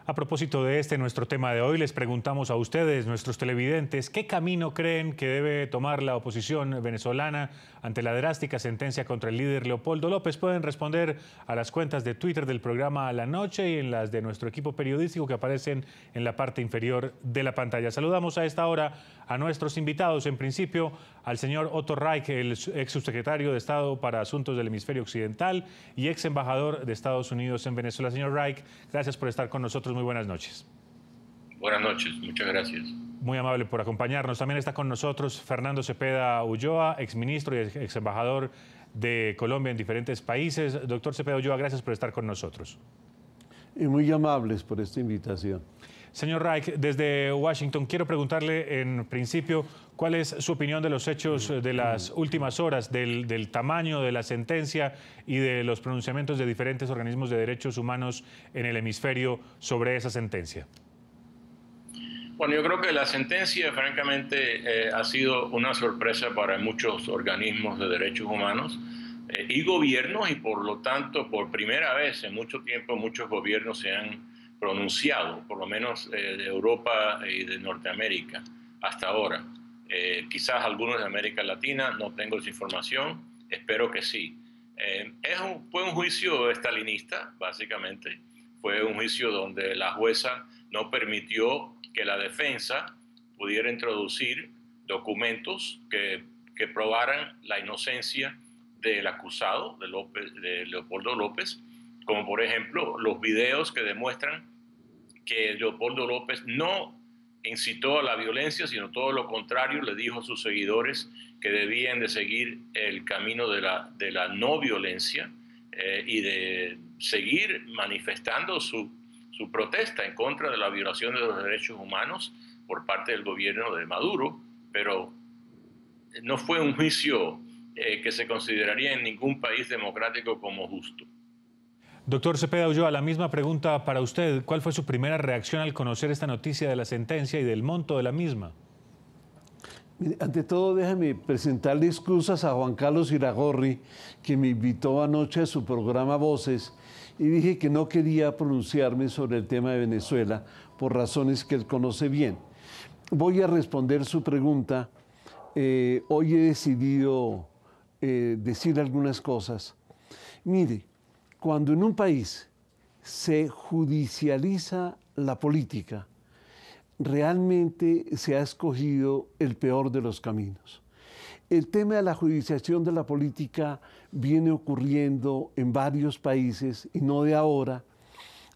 A propósito de nuestro tema de hoy, les preguntamos a ustedes, nuestros televidentes, ¿qué camino creen que debe tomar la oposición venezolana ante la drástica sentencia contra el líder Leopoldo López? Pueden responder a las cuentas de Twitter del programa A la Noche y en las de nuestro equipo periodístico que aparecen en la parte inferior de la pantalla. Saludamos a esta hora a nuestros invitados. En principio, al señor Otto Reich, el ex subsecretario de Estado para Asuntos del Hemisferio Occidental y ex embajador de Estados Unidos en Venezuela. Señor Reich, gracias por estar con nosotros. Muy buenas noches. Buenas noches, muchas gracias. Muy amable por acompañarnos. También está con nosotros Fernando Cepeda Ulloa, exministro y ex embajador de Colombia en diferentes países. Doctor Cepeda Ulloa, gracias por estar con nosotros. Y muy amables por esta invitación. Señor Reich, desde Washington, quiero preguntarle en principio cuál es su opinión de los hechos de las últimas horas, del tamaño de la sentencia y de los pronunciamientos de diferentes organismos de derechos humanos en el hemisferio sobre esa sentencia. Bueno, yo creo que la sentencia, francamente, ha sido una sorpresa para muchos organismos de derechos humanos y gobiernos, y por lo tanto, por primera vez en mucho tiempo, muchos gobiernos se han pronunciado, por lo menos de Europa y de Norteamérica hasta ahora. Quizás algunos de América Latina, no tengo esa información, espero que sí. Fue un juicio estalinista, básicamente. Fue un juicio donde la jueza no permitió que la defensa pudiera introducir documentos que probaran la inocencia del acusado, de Leopoldo López, como por ejemplo los videos que demuestran que Leopoldo López no incitó a la violencia, sino todo lo contrario, le dijo a sus seguidores que debían de seguir el camino de la no violencia y de seguir manifestando su protesta en contra de la violación de los derechos humanos por parte del gobierno de Maduro, pero no fue un juicio que se consideraría en ningún país democrático como justo. Doctor Cepeda Ulloa, la misma pregunta para usted. ¿Cuál fue su primera reacción al conocer esta noticia de la sentencia y del monto de la misma? Ante todo, déjame presentarle excusas a Juan Carlos Iragorri, que me invitó anoche a su programa Voces, y dije que no quería pronunciarme sobre el tema de Venezuela por razones que él conoce bien. Voy a responder su pregunta. Hoy he decidido decir algunas cosas. Mire, cuando en un país se judicializa la política, realmente se ha escogido el peor de los caminos. El tema de la judicialización de la política viene ocurriendo en varios países y no de ahora.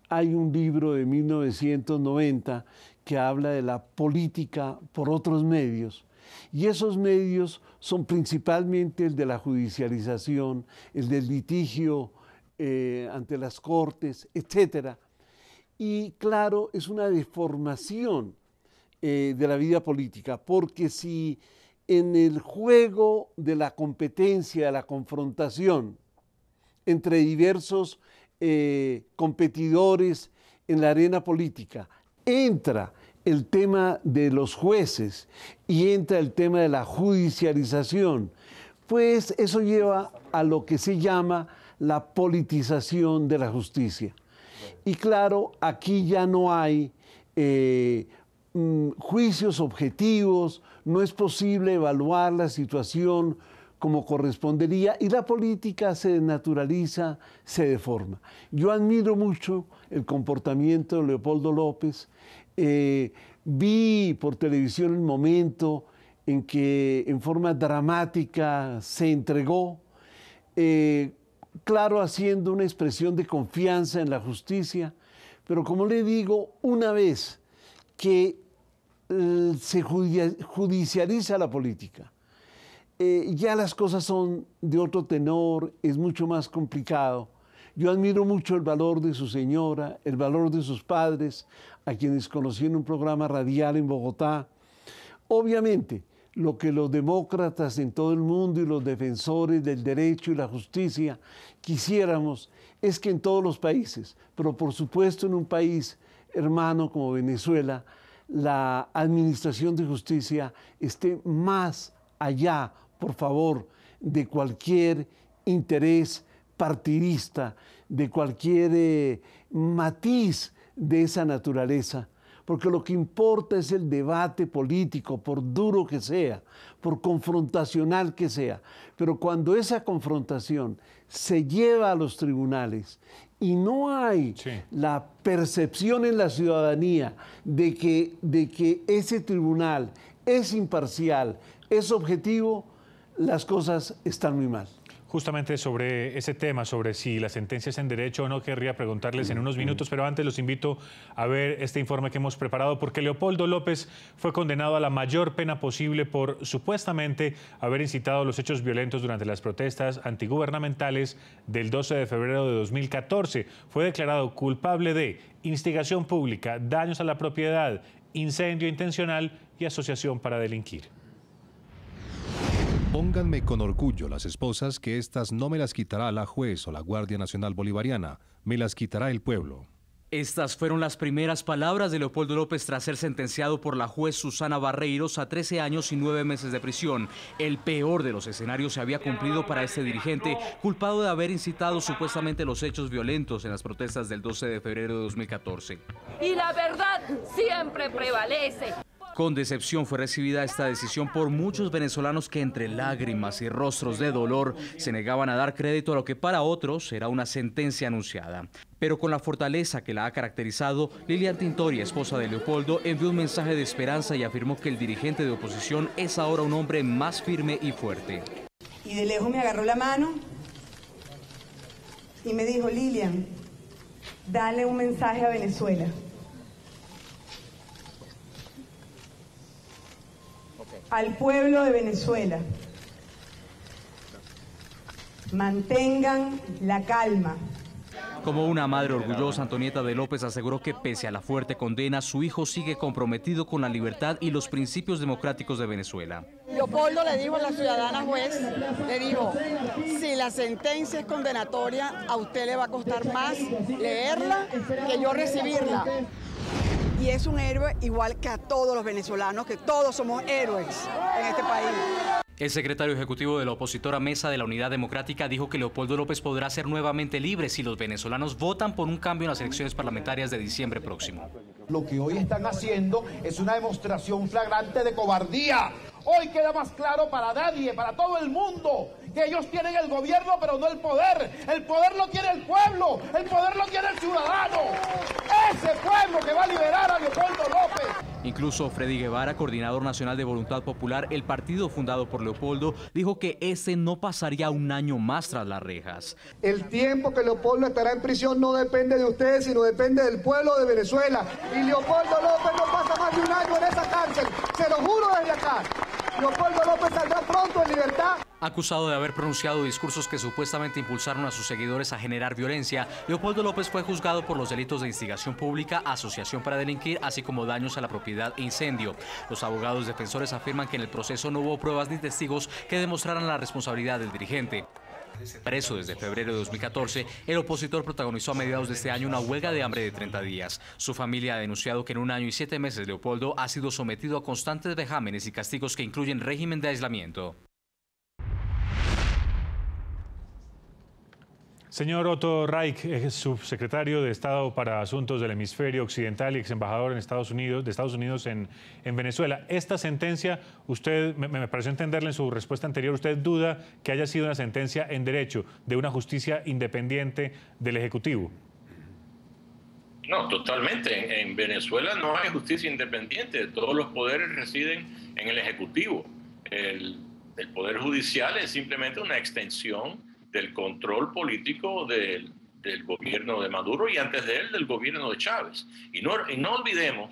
Hay un libro de 1990 que habla de la política por otros medios. Y esos medios son principalmente el de la judicialización, el del litigio ante las cortes, etcétera. Y claro, es una deformación de la vida política, porque si en el juego de la competencia, de la confrontación entre diversos competidores en la arena política, entra el tema de los jueces y entra el tema de la judicialización, pues eso lleva a lo que se llama la politización de la justicia. Y claro, aquí ya no hay juicios objetivos, no es posible evaluar la situación como correspondería y la política se desnaturaliza, se deforma. Yo admiro mucho el comportamiento de Leopoldo López. Vi por televisión el momento en que en forma dramática se entregó, claro, haciendo una expresión de confianza en la justicia, pero como le digo, una vez que se judicializa la política, ya las cosas son de otro tenor, es mucho más complicado. Yo admiro mucho el valor de su señora, el valor de sus padres, a quienes conocí en un programa radial en Bogotá. Obviamente, lo que los demócratas en todo el mundo y los defensores del derecho y la justicia quisiéramos es que en todos los países, pero por supuesto en un país hermano como Venezuela, la administración de justicia esté más allá, por favor, de cualquier interés partidista, de cualquier matiz de esa naturaleza, porque lo que importa es el debate político, por duro que sea, por confrontacional que sea. Pero cuando esa confrontación se lleva a los tribunales y no hay la percepción en la ciudadanía de que ese tribunal es imparcial, es objetivo, las cosas están muy mal. Justamente sobre ese tema, sobre si la sentencia es en derecho o no, querría preguntarles en unos minutos, pero antes los invito a ver este informe que hemos preparado, porque Leopoldo López fue condenado a la mayor pena posible por supuestamente haber incitado los hechos violentos durante las protestas antigubernamentales del 12 de febrero de 2014. Fue declarado culpable de instigación pública, daños a la propiedad, incendio intencional y asociación para delinquir. Pónganme con orgullo las esposas, que estas no me las quitará la juez o la Guardia Nacional Bolivariana, me las quitará el pueblo. Estas fueron las primeras palabras de Leopoldo López tras ser sentenciado por la juez Susana Barreiros a 13 años y 9 meses de prisión. El peor de los escenarios se había cumplido para este dirigente, culpado de haber incitado supuestamente los hechos violentos en las protestas del 12 de febrero de 2014. Y la verdad siempre prevalece. Con decepción fue recibida esta decisión por muchos venezolanos que entre lágrimas y rostros de dolor se negaban a dar crédito a lo que para otros era una sentencia anunciada. Pero con la fortaleza que la ha caracterizado, Lilian Tintori, esposa de Leopoldo, envió un mensaje de esperanza y afirmó que el dirigente de oposición es ahora un hombre más firme y fuerte. Y de lejos me agarró la mano y me dijo: Lilian, dale un mensaje a Venezuela. Al pueblo de Venezuela: mantengan la calma. Como una madre orgullosa, Antonieta de López aseguró que pese a la fuerte condena, su hijo sigue comprometido con la libertad y los principios democráticos de Venezuela. Leopoldo le dijo a la ciudadana juez, le dijo: si la sentencia es condenatoria, a usted le va a costar más leerla que yo recibirla. Y es un héroe igual que a todos los venezolanos, que todos somos héroes en este país. El secretario ejecutivo de la opositora Mesa de la Unidad Democrática dijo que Leopoldo López podrá ser nuevamente libre si los venezolanos votan por un cambio en las elecciones parlamentarias de diciembre próximo. Lo que hoy están haciendo es una demostración flagrante de cobardía. Hoy queda más claro para nadie, para todo el mundo, que ellos tienen el gobierno pero no el poder. El poder lo tiene el pueblo, el poder lo tiene el ciudadano. Ese pueblo que va a liberar a Leopoldo López. Incluso Freddy Guevara, coordinador nacional de Voluntad Popular, el partido fundado por Leopoldo, dijo que ese no pasaría un año más tras las rejas. El tiempo que Leopoldo estará en prisión no depende de ustedes, sino depende del pueblo de Venezuela. Y Leopoldo López no pasa más de un año en esa cárcel, se lo juro desde acá. Leopoldo López saldrá pronto en libertad. Acusado de haber pronunciado discursos que supuestamente impulsaron a sus seguidores a generar violencia, Leopoldo López fue juzgado por los delitos de instigación pública, asociación para delinquir, así como daños a la propiedad e incendio. Los abogados defensores afirman que en el proceso no hubo pruebas ni testigos que demostraran la responsabilidad del dirigente. Preso desde febrero de 2014, el opositor protagonizó a mediados de este año una huelga de hambre de 30 días. Su familia ha denunciado que en 1 año y 7 meses Leopoldo ha sido sometido a constantes vejámenes y castigos que incluyen régimen de aislamiento. Señor Otto Reich, es subsecretario de Estado para Asuntos del Hemisferio Occidental y ex embajador en Estados Unidos en Venezuela. Esta sentencia, usted, me pareció entenderle en su respuesta anterior, usted duda que haya sido una sentencia en derecho de una justicia independiente del Ejecutivo. No, totalmente. En Venezuela no hay justicia independiente. Todos los poderes residen en el Ejecutivo. El Poder Judicial es simplemente una extensión del control político del gobierno de Maduro y antes de él del gobierno de Chávez. Y no olvidemos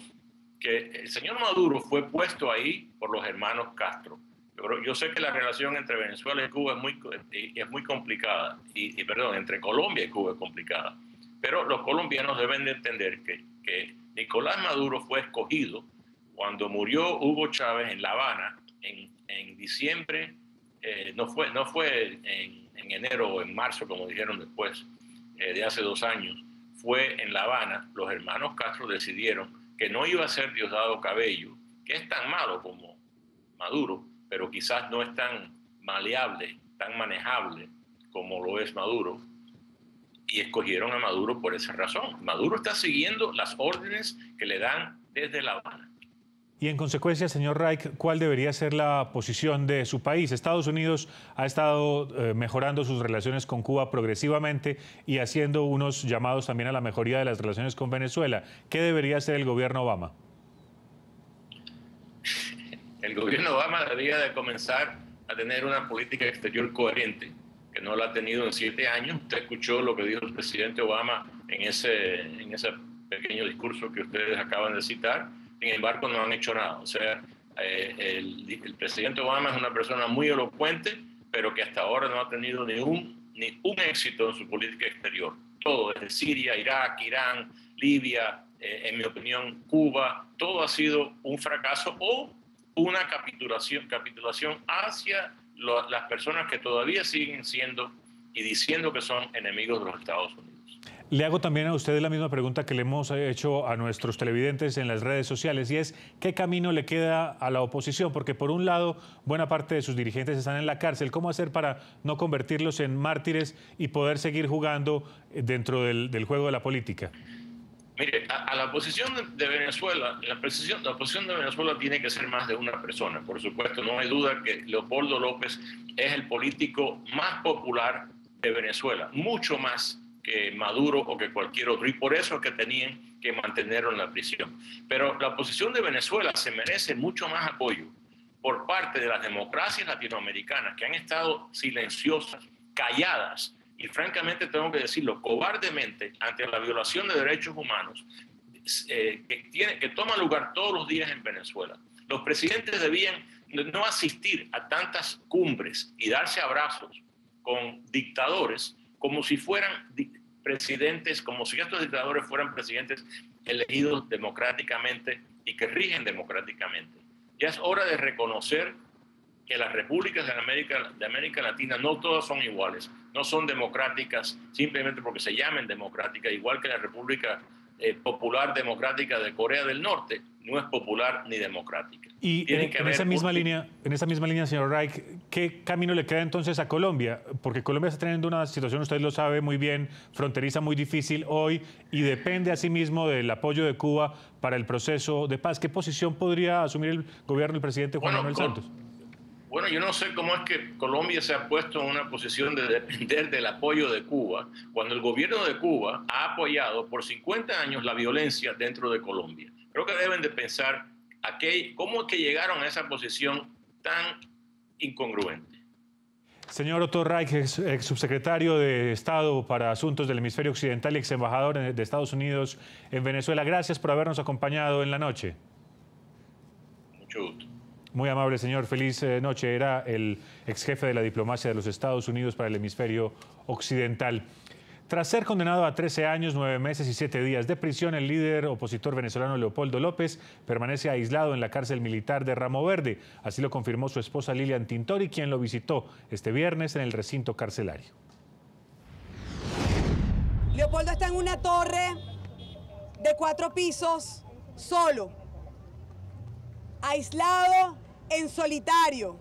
que el señor Maduro fue puesto ahí por los hermanos Castro. Yo sé que la relación entre Venezuela y Cuba es muy complicada, perdón, entre Colombia y Cuba es complicada. Pero los colombianos deben de entender que Nicolás Maduro fue escogido cuando murió Hugo Chávez en La Habana en diciembre, no fue en enero o en marzo, como dijeron después, de hace 2 años, fue en La Habana. Los hermanos Castro decidieron que no iba a ser Diosdado Cabello, que es tan malo como Maduro, pero quizás no es tan maleable, tan manejable como lo es Maduro. y escogieron a Maduro por esa razón. Maduro está siguiendo las órdenes que le dan desde La Habana. Y en consecuencia, señor Reich, ¿cuál debería ser la posición de su país? Estados Unidos ha estado mejorando sus relaciones con Cuba progresivamente y haciendo unos llamados también a la mejoría de las relaciones con Venezuela. ¿Qué debería hacer el gobierno Obama? El gobierno Obama debería de comenzar a tener una política exterior coherente, que no la ha tenido en 7 años. Usted escuchó lo que dijo el presidente Obama en ese pequeño discurso que ustedes acaban de citar. Sin embargo, no han hecho nada. O sea, el presidente Obama es una persona muy elocuente, pero que hasta ahora no ha tenido ni un éxito en su política exterior. Todo, desde Siria, Irak, Irán, Libia, en mi opinión, Cuba, todo ha sido un fracaso o una capitulación hacia las personas que todavía siguen siendo y diciendo que son enemigos de los Estados Unidos. Le hago también a usted la misma pregunta que le hemos hecho a nuestros televidentes en las redes sociales, y es ¿qué camino le queda a la oposición? Porque por un lado, buena parte de sus dirigentes están en la cárcel. ¿Cómo hacer para no convertirlos en mártires y poder seguir jugando dentro del juego de la política? Mire, a la oposición de Venezuela, la oposición de Venezuela tiene que ser más de una persona. Por supuesto, no hay duda que Leopoldo López es el político más popular de Venezuela, mucho más que Maduro o que cualquier otro, y por eso es que tenían que mantenerlo en la prisión. Pero la oposición de Venezuela se merece mucho más apoyo por parte de las democracias latinoamericanas que han estado silenciosas, calladas, y francamente tengo que decirlo, cobardemente ante la violación de derechos humanos que toma lugar todos los días en Venezuela. Los presidentes debían no asistir a tantas cumbres y darse abrazos con dictadores como si fueran presidentes, como si estos dictadores fueran presidentes elegidos democráticamente y que rigen democráticamente. Ya es hora de reconocer que las repúblicas de América Latina no todas son iguales, no son democráticas simplemente porque se llamen democráticas, igual que la República Popular Democrática de Corea del Norte no es popular ni democrática. Y en esa misma línea, señor Reich, ¿qué camino le queda entonces a Colombia? Porque Colombia está teniendo una situación, usted lo sabe muy bien, fronteriza muy difícil hoy y depende asimismo del apoyo de Cuba para el proceso de paz. ¿Qué posición podría asumir el gobierno del presidente Juan Manuel Santos? Bueno, yo no sé cómo es que Colombia se ha puesto en una posición de depender del apoyo de Cuba, cuando el gobierno de Cuba ha apoyado por 50 años la violencia dentro de Colombia. Creo que deben de pensar cómo es que llegaron a esa posición tan incongruente. Señor Otto Reich, ex subsecretario de Estado para Asuntos del Hemisferio Occidental y ex embajador de Estados Unidos en Venezuela, gracias por habernos acompañado en la noche. Mucho gusto. Muy amable, señor. Feliz noche. Era el ex jefe de la diplomacia de los Estados Unidos para el Hemisferio Occidental. Tras ser condenado a 13 años, 9 meses y 7 días de prisión, el líder opositor venezolano Leopoldo López permanece aislado en la cárcel militar de Ramo Verde. Así lo confirmó su esposa Lilian Tintori, quien lo visitó este viernes en el recinto carcelario. Leopoldo está en una torre de 4 pisos, solo, aislado, en solitario.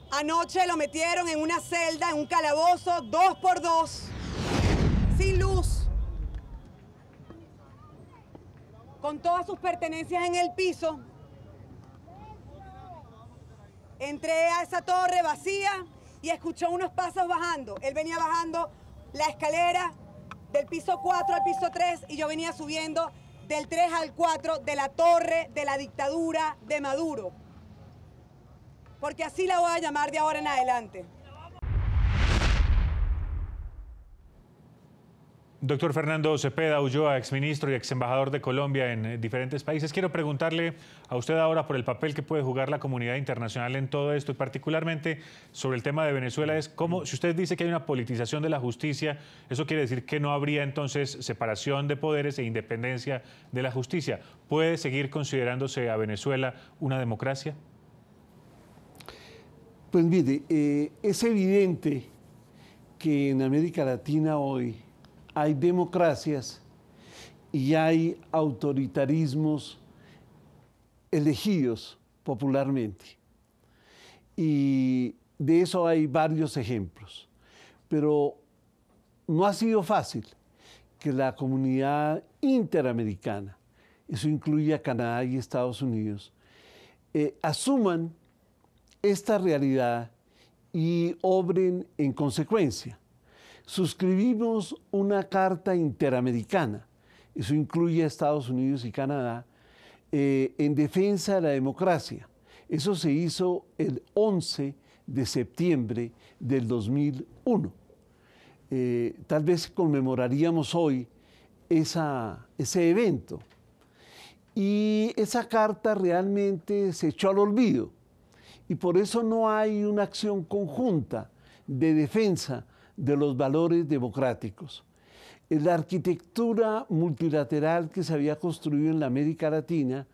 Anoche lo metieron en una celda, en un calabozo, 2x2, sin luz, con todas sus pertenencias en el piso. Entré a esa torre vacía y escuchó unos pasos bajando. Él venía bajando la escalera del piso 4 al piso 3 y yo venía subiendo del 3 al 4 de la torre de la dictadura de Maduro. Porque así la voy a llamar de ahora en adelante. Doctor Fernando Cepeda Ulloa, exministro y exembajador de Colombia en diferentes países. Quiero preguntarle a usted ahora por el papel que puede jugar la comunidad internacional en todo esto y particularmente sobre el tema de Venezuela. Es cómo, si usted dice que hay una politización de la justicia, ¿eso quiere decir que no habría entonces separación de poderes e independencia de la justicia? ¿Puede seguir considerándose a Venezuela una democracia? Pues mire, es evidente que en América Latina hoy hay democracias y hay autoritarismos elegidos popularmente. Y de eso hay varios ejemplos. Pero no ha sido fácil que la comunidad interamericana, eso incluye a Canadá y Estados Unidos, asuman esta realidad y obren en consecuencia. Suscribimos una carta interamericana, eso incluye a Estados Unidos y Canadá, en defensa de la democracia. Eso se hizo el 11 de septiembre del 2001. Tal vez conmemoraríamos hoy ese evento. Y esa carta realmente se echó al olvido. Y por eso no hay una acción conjunta de defensa de los valores democráticos. La arquitectura multilateral que se había construido en la América Latina,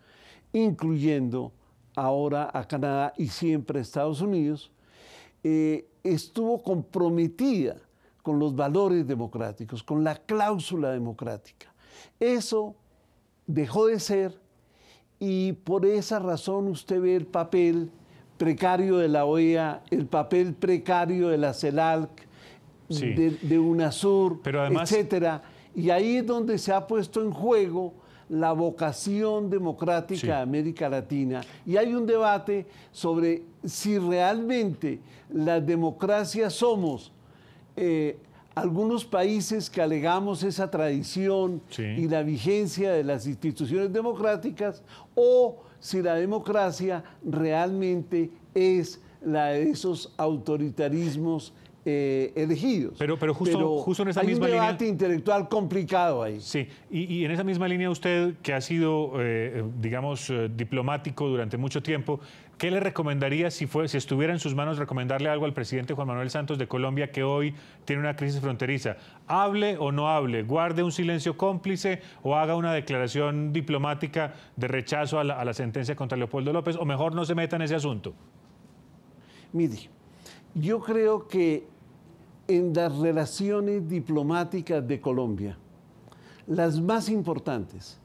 incluyendo ahora a Canadá y siempre a Estados Unidos, estuvo comprometida con los valores democráticos, con la cláusula democrática. Eso dejó de ser y por esa razón usted ve el papel precario de la OEA, el papel precario de la CELAC, sí, de UNASUR, además, etcétera. Y ahí es donde se ha puesto en juego la vocación democrática, sí, de América Latina. Y hay un debate sobre si realmente las democracias somos algunos países que alegamos esa tradición, sí, y la vigencia de las instituciones democráticas, o si la democracia realmente es la de esos autoritarismos elegidos. Pero justo en esa misma línea... Hay un debate intelectual complicado ahí. Sí, y en esa misma línea usted, que ha sido, digamos, diplomático durante mucho tiempo, ¿qué le recomendaría si estuviera en sus manos recomendarle algo al presidente Juan Manuel Santos de Colombia, que hoy tiene una crisis fronteriza? ¿Hable o no hable? ¿Guarde un silencio cómplice o haga una declaración diplomática de rechazo a la sentencia contra Leopoldo López? ¿O mejor no se meta en ese asunto? Mire, yo creo que en las relaciones diplomáticas de Colombia, las más importantes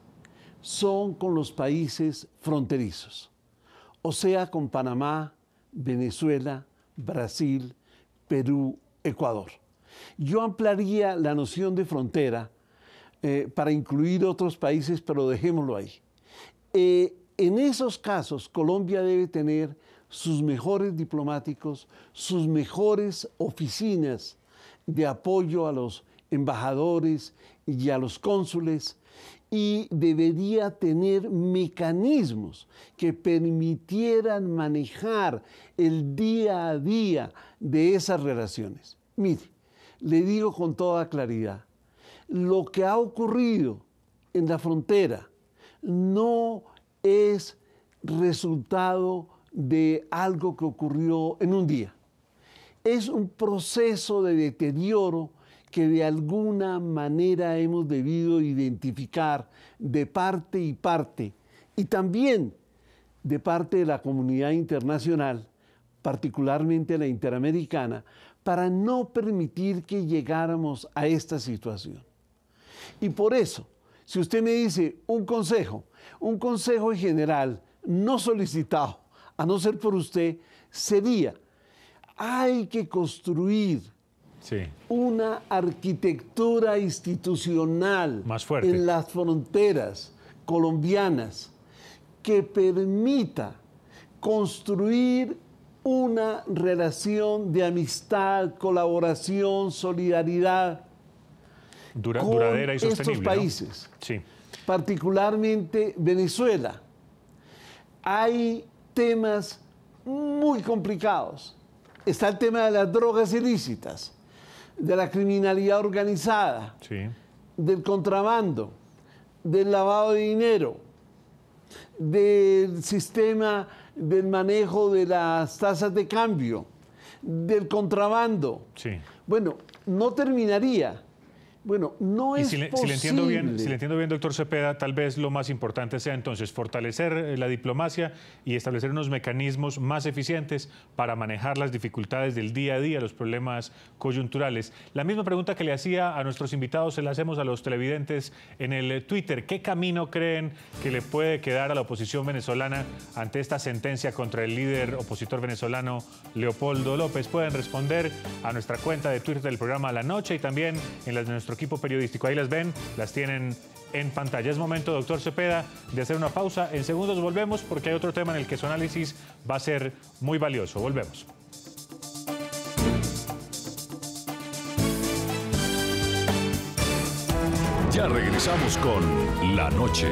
son con los países fronterizos, o sea, con Panamá, Venezuela, Brasil, Perú, Ecuador. Yo ampliaría la noción de frontera para incluir otros países, pero dejémoslo ahí. En esos casos, Colombia debe tener sus mejores diplomáticos, sus mejores oficinas de apoyo a los embajadores y a los cónsules, y debería tener mecanismos que permitieran manejar el día a día de esas relaciones. Mire, le digo con toda claridad, lo que ha ocurrido en la frontera no es resultado de algo que ocurrió en un día. Es un proceso de deterioro que de alguna manera hemos debido identificar de parte y parte, y también de parte de la comunidad internacional, particularmente la interamericana, para no permitir que llegáramos a esta situación. Y por eso, si usted me dice un consejo en general no solicitado, a no ser por usted, sería: hay que construir, sí, una arquitectura institucional más fuerte en las fronteras colombianas que permita construir una relación de amistad, colaboración, solidaridad duradera y con sostenible, estos países, ¿no? Sí. Particularmente Venezuela. Hay temas muy complicados. Está el tema de las drogas ilícitas, de la criminalidad organizada, sí, del contrabando, del lavado de dinero, del sistema del manejo de las tasas de cambio, del contrabando. Sí. Bueno, no terminaría, Bueno, no es posible. Si le entiendo bien, doctor Cepeda, tal vez lo más importante sea entonces fortalecer la diplomacia y establecer unos mecanismos más eficientes para manejar las dificultades del día a día, los problemas coyunturales. La misma pregunta que le hacía a nuestros invitados se la hacemos a los televidentes en el Twitter. ¿Qué camino creen que le puede quedar a la oposición venezolana ante esta sentencia contra el líder opositor venezolano Leopoldo López? Pueden responder a nuestra cuenta de Twitter del programa La Noche y también en las de nuestro equipo periodístico. Ahí las ven, las tienen en pantalla. Es momento, doctor Cepeda, de hacer una pausa. En segundos volvemos porque hay otro tema en el que su análisis va a ser muy valioso. Volvemos. Ya regresamos con La Noche.